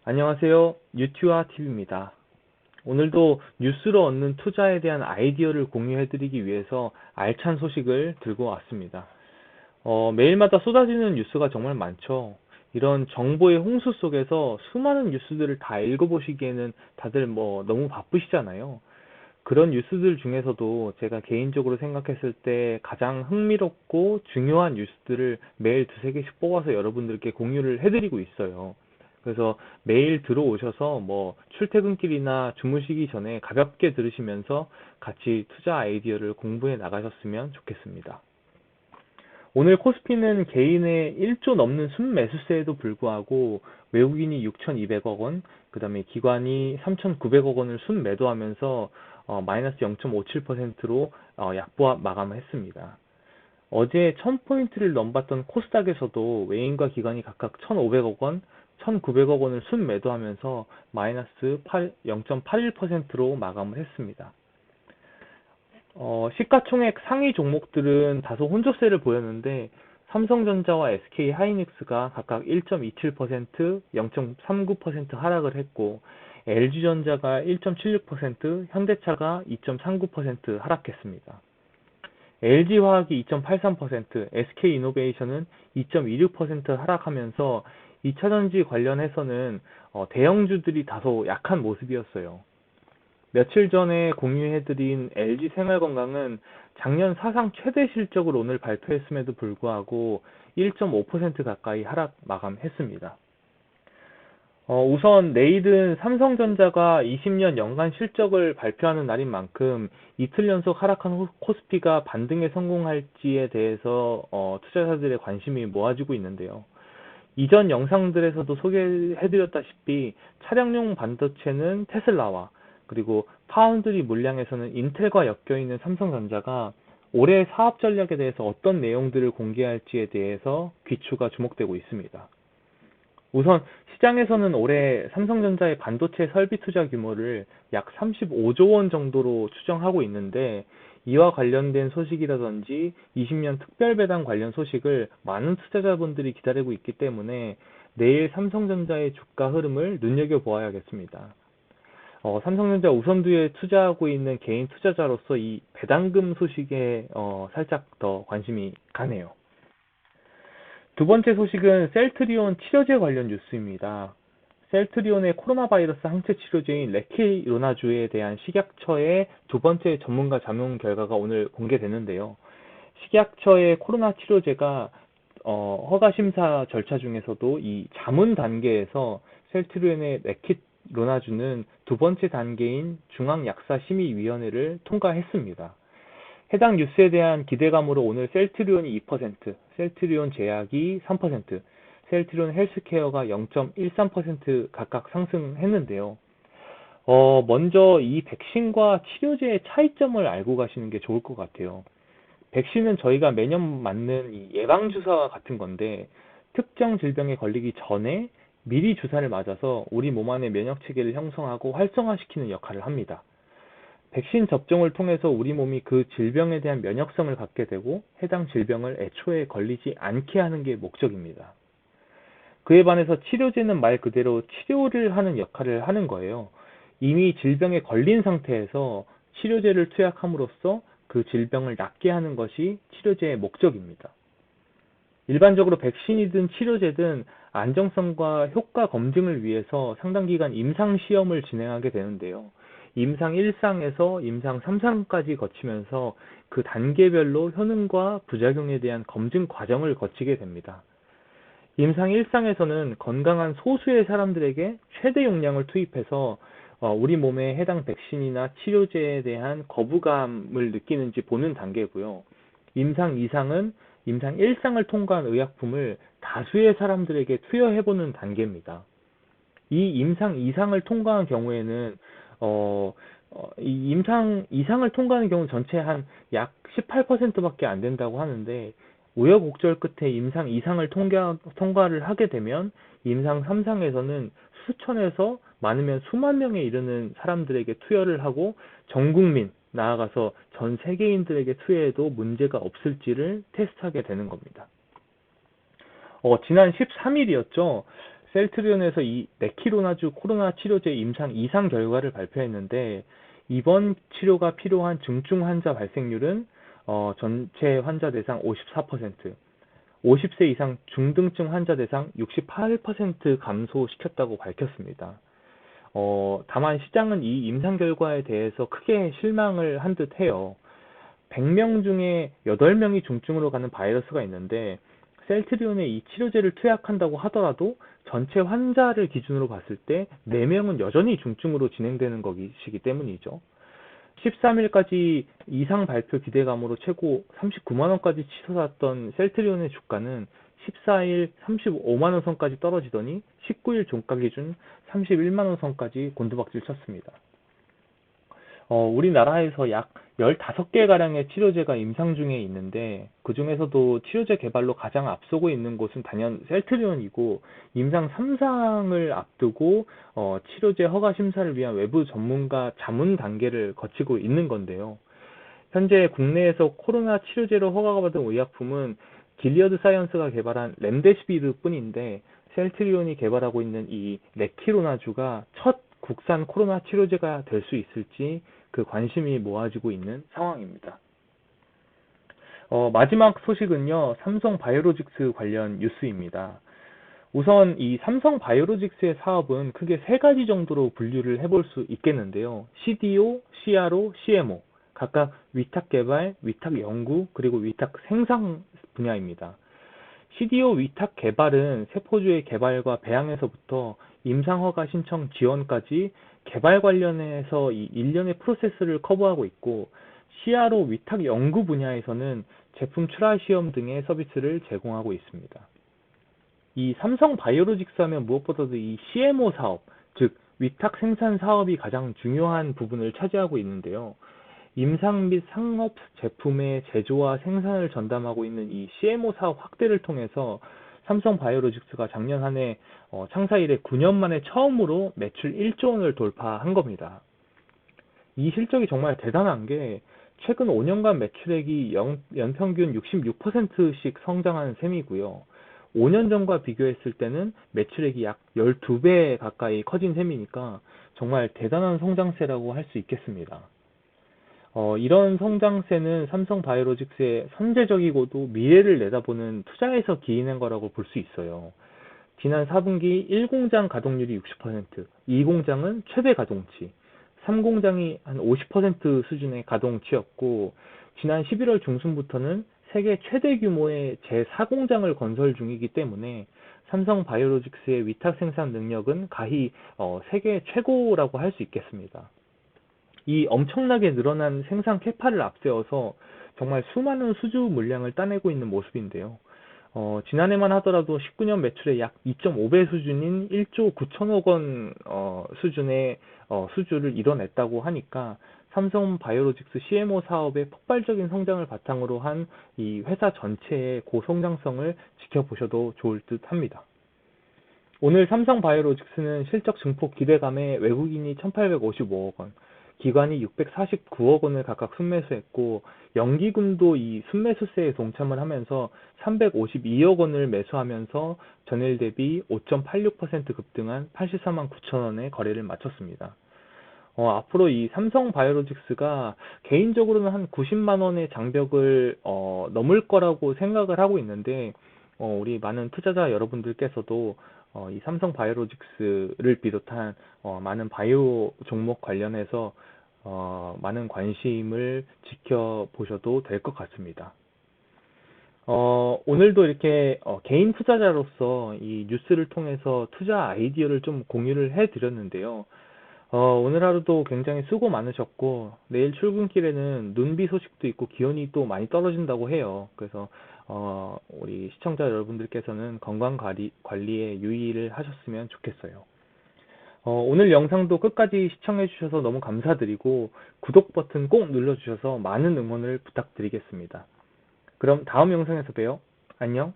안녕하세요. 유튜아TV입니다. 오늘도 뉴스로 얻는 투자에 대한 아이디어를 공유해드리기 위해서 알찬 소식을 들고 왔습니다. 매일마다 쏟아지는 뉴스가 정말 많죠. 이런 정보의 홍수 속에서 수많은 뉴스들을 다 읽어보시기에는 다들 너무 바쁘시잖아요. 그런 뉴스들 중에서도 제가 개인적으로 생각했을 때 가장 흥미롭고 중요한 뉴스들을 매일 두세 개씩 뽑아서 여러분들께 공유를 해드리고 있어요. 그래서 매일 들어오셔서 출퇴근길이나 주무시기 전에 가볍게 들으시면서 같이 투자 아이디어를 공부해 나가셨으면 좋겠습니다. 오늘 코스피는 개인의 1조 넘는 순매수세에도 불구하고 외국인이 6,200억 원, 그 다음에 기관이 3,900억 원을 순매도하면서 마이너스 0.57%로 약보합 마감을 했습니다. 어제 1000포인트를 넘봤던 코스닥에서도 외인과 기관이 각각 1,500억 원, 1,900억 원을 순매도하면서 마이너스 0.81%로 마감을 했습니다. 시가총액 상위 종목들은 다소 혼조세를 보였는데 삼성전자와 SK하이닉스가 각각 1.27%, 0.39% 하락을 했고 LG전자가 1.76%, 현대차가 2.39% 하락했습니다. LG화학이 2.83%, SK이노베이션은 2.26% 하락하면서 2차전지 관련해서는 대형주들이 다소 약한 모습이었어요. 며칠 전에 공유해드린 LG생활건강은 작년 사상 최대 실적을 오늘 발표했음에도 불구하고 1.5% 가까이 하락 마감했습니다. 우선 내일은 삼성전자가 20년 연간 실적을 발표하는 날인 만큼 이틀 연속 하락한 코스피가 반등에 성공할지에 대해서 투자자들의 관심이 모아지고 있는데요. 이전 영상들에서도 소개해드렸다시피 차량용 반도체는 테슬라와 그리고 파운드리 물량에서는 인텔과 엮여있는 삼성전자가 올해 사업 전략에 대해서 어떤 내용들을 공개할지에 대해서 귀추가 주목되고 있습니다. 우선 시장에서는 올해 삼성전자의 반도체 설비 투자 규모를 약 35조 원 정도로 추정하고 있는데 이와 관련된 소식이라든지 20년 특별배당 관련 소식을 많은 투자자분들이 기다리고 있기 때문에 내일 삼성전자의 주가 흐름을 눈여겨보아야겠습니다. 삼성전자 우선두에 투자하고 있는 개인 투자자로서 이 배당금 소식에 살짝 더 관심이 가네요. 두 번째 소식은 셀트리온 치료제 관련 뉴스입니다. 셀트리온의 코로나 바이러스 항체 치료제인 레키로나주에 대한 식약처의 두 번째 전문가 자문 결과가 오늘 공개됐는데요. 식약처의 코로나 치료제가 허가 심사 절차 중에서도 이 자문 단계에서 셀트리온의 레키로나주는 두 번째 단계인 중앙약사심의위원회를 통과했습니다. 해당 뉴스에 대한 기대감으로 오늘 셀트리온이 2%, 셀트리온 제약이 3%, 셀트리온 헬스케어가 0.13% 각각 상승했는데요. 먼저 이 백신과 치료제의 차이점을 알고 가시는 게 좋을 것 같아요. 백신은 저희가 매년 맞는 이 예방주사와 같은 건데 특정 질병에 걸리기 전에 미리 주사를 맞아서 우리 몸 안의 면역체계를 형성하고 활성화시키는 역할을 합니다. 백신 접종을 통해서 우리 몸이 그 질병에 대한 면역성을 갖게 되고 해당 질병을 애초에 걸리지 않게 하는 게 목적입니다. 그에 반해서 치료제는 말 그대로 치료를 하는 역할을 하는 거예요. 이미 질병에 걸린 상태에서 치료제를 투약함으로써 그 질병을 낫게 하는 것이 치료제의 목적입니다. 일반적으로 백신이든 치료제든 안정성과 효과 검증을 위해서 상당 기간 임상 시험을 진행하게 되는데요. 임상 1상에서 임상 3상까지 거치면서 그 단계별로 효능과 부작용에 대한 검증 과정을 거치게 됩니다. 임상 1상에서는 건강한 소수의 사람들에게 최대 용량을 투입해서 우리 몸에 해당 백신이나 치료제에 대한 거부감을 느끼는지 보는 단계고요. 임상 2상은 임상 1상을 통과한 의약품을 다수의 사람들에게 투여해보는 단계입니다. 이 임상 2상을 통과한 경우에는 이 임상 2상을 통과하는 경우 전체 한 약 18%밖에 안 된다고 하는데 우여곡절 끝에 임상 2상을 통과를 하게 되면 임상 3상에서는 수천에서 많으면 수만 명에 이르는 사람들에게 투여를 하고 전 국민 나아가서 전 세계인들에게 투여해도 문제가 없을지를 테스트하게 되는 겁니다. 지난 13일이었죠. 셀트리온에서 이 네키로나주 코로나 치료제 임상 이상 결과를 발표했는데, 이번 치료가 필요한 중증 환자 발생률은 전체 환자 대상 54%, 50세 이상 중등증 환자 대상 68% 감소시켰다고 밝혔습니다. 다만 시장은 이 임상 결과에 대해서 크게 실망을 한 듯 해요. 100명 중에 8명이 중증으로 가는 바이러스가 있는데, 셀트리온에 이 치료제를 투약한다고 하더라도 전체 환자를 기준으로 봤을 때 4명은 여전히 중증으로 진행되는 것이기 때문이죠. 13일까지 이상 발표 기대감으로 최고 39만 원까지 치솟았던 셀트리온의 주가는 14일 35만 원 선까지 떨어지더니 19일 종가 기준 31만 원 선까지 곤두박질 쳤습니다. 우리나라에서 약 15개가량의 치료제가 임상 중에 있는데, 그 중에서도 치료제 개발로 가장 앞서고 있는 곳은 단연 셀트리온이고, 임상 3상을 앞두고 치료제 허가 심사를 위한 외부 전문가 자문 단계를 거치고 있는 건데요. 현재 국내에서 코로나 치료제로 허가가 받은 의약품은 길리어드 사이언스가 개발한 렘데시비르 뿐인데, 셀트리온이 개발하고 있는 이 레키로나주가 첫 국산 코로나 치료제가 될 수 있을지 그 관심이 모아지고 있는 상황입니다. 마지막 소식은요, 삼성 바이오로직스 관련 뉴스입니다. 우선 이 삼성 바이오로직스의 사업은 크게 3가지 정도로 분류를 해볼 수 있겠는데요. CDO, CRO, CMO, 각각 위탁 개발, 위탁 연구, 그리고 위탁 생산 분야입니다. CDO 위탁 개발은 세포주의 개발과 배양에서부터 임상허가 신청 지원까지 개발 관련해서 이 일련의 프로세스를 커버하고 있고, CRO 위탁 연구 분야에서는 제품 출하 시험 등의 서비스를 제공하고 있습니다. 이 삼성 바이오로직스 하면 무엇보다도 이 CMO 사업, 즉 위탁 생산 사업이 가장 중요한 부분을 차지하고 있는데요. 임상 및 상업 제품의 제조와 생산을 전담하고 있는 이 CMO 사업 확대를 통해서 삼성 바이오로직스가 작년 한 해 창사 이래 9년 만에 처음으로 매출 1조 원을 돌파한 겁니다. 이 실적이 정말 대단한 게, 최근 5년간 매출액이 연평균 66%씩 성장한 셈이고요. 5년 전과 비교했을 때는 매출액이 약 12배 가까이 커진 셈이니까 정말 대단한 성장세라고 할 수 있겠습니다. 이런 성장세는 삼성 바이오로직스의 선제적이고도 미래를 내다보는 투자에서 기인한 거라고 볼 수 있어요. 지난 4분기 1공장 가동률이 60%, 2공장은 최대 가동치, 3공장이 한 50% 수준의 가동치였고, 지난 11월 중순부터는 세계 최대 규모의 제4공장을 건설 중이기 때문에 삼성 바이오로직스의 위탁 생산 능력은 가히 세계 최고라고 할 수 있겠습니다. 이 엄청나게 늘어난 생산 캐파를 앞세워서 정말 수많은 수주 물량을 따내고 있는 모습인데요. 지난해만 하더라도 19년 매출의 약 2.5배 수준인 1조 9천억 원 수준의 수주를 이뤄냈다고 하니까, 삼성 바이오로직스 CMO 사업의 폭발적인 성장을 바탕으로 한 이 회사 전체의 고성장성을 지켜보셔도 좋을 듯 합니다. 오늘 삼성 바이오로직스는 실적 증폭 기대감에 외국인이 1,855억 원, 기관이 649억 원을 각각 순매수했고, 연기금도 이 순매수세에 동참을 하면서 352억 원을 매수하면서 전일 대비 5.86% 급등한 84만 9천 원의 거래를 마쳤습니다. 앞으로 이 삼성 바이오로직스가 개인적으로는 한 90만 원의 장벽을 넘을 거라고 생각을 하고 있는데, 우리 많은 투자자 여러분들께서도 이 삼성 바이오로직스를 비롯한 많은 바이오 종목 관련해서 많은 관심을 지켜보셔도 될 것 같습니다. 오늘도 이렇게 개인 투자자로서 이 뉴스를 통해서 투자 아이디어를 좀 공유를 해드렸는데요. 오늘 하루도 굉장히 수고 많으셨고, 내일 출근길에는 눈비 소식도 있고 기온이 또 많이 떨어진다고 해요. 그래서 우리 시청자 여러분들께서는 건강 관리에 유의를 하셨으면 좋겠어요. 오늘 영상도 끝까지 시청해 주셔서 너무 감사드리고, 구독 버튼 꼭 눌러주셔서 많은 응원을 부탁드리겠습니다. 그럼 다음 영상에서 봬요. 안녕.